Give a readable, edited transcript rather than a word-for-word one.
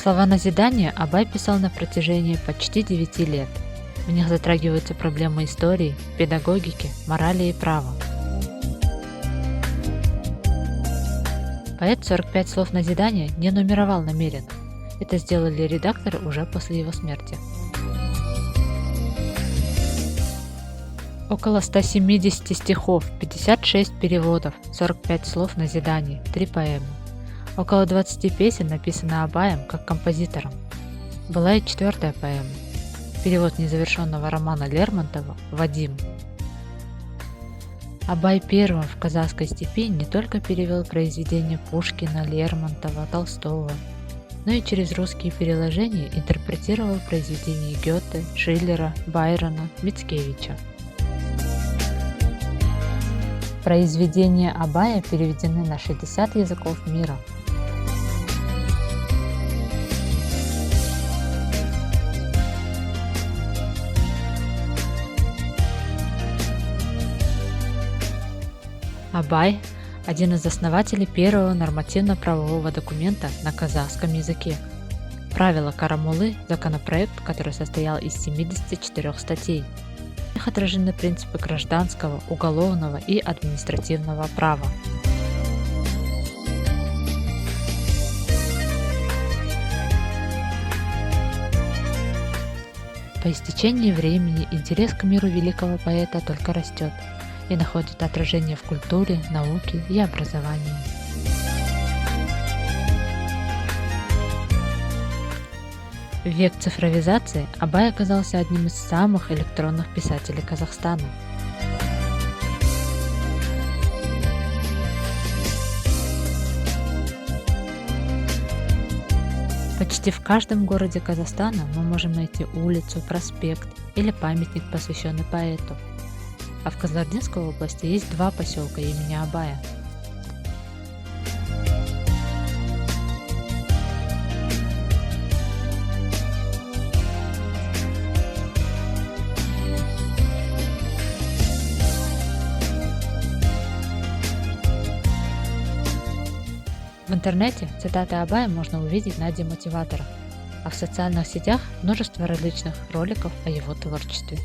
Слова назидания Абай писал на протяжении почти 9 лет. В них затрагиваются проблемы истории, педагогики, морали и права. Поэт 45 слов назидания не нумеровал намеренно. Это сделали редакторы уже после его смерти. Около 170 стихов, 56 переводов, 45 слов назиданий, 3 поэмы. Около 20 песен написано Абаем как композитором. Была и 4-я поэма. Перевод незавершенного романа Лермонтова «Вадим». Абай первым в казахской степи не только перевел произведения Пушкина, Лермонтова, Толстого, но и через русские переложения интерпретировал произведения Гёте, Шиллера, Байрона, Мицкевича. Произведения Абая переведены на 60 языков мира. Абай – один из основателей первого нормативно-правового документа на казахском языке. Правила Карамулы – законопроект, который состоял из 74 статей. В них отражены принципы гражданского, уголовного и административного права. По истечении времени интерес к миру великого поэта только растет и находит отражение в культуре, науке и образовании. В век цифровизации Абай оказался одним из самых электронных писателей Казахстана. Почти в каждом городе Казахстана мы можем найти улицу, проспект или памятник, посвященный поэту. А в Кызылординской области есть 2 поселка имени Абая. В интернете цитаты Абая можно увидеть на демотиваторах, а в социальных сетях множество различных роликов о его творчестве.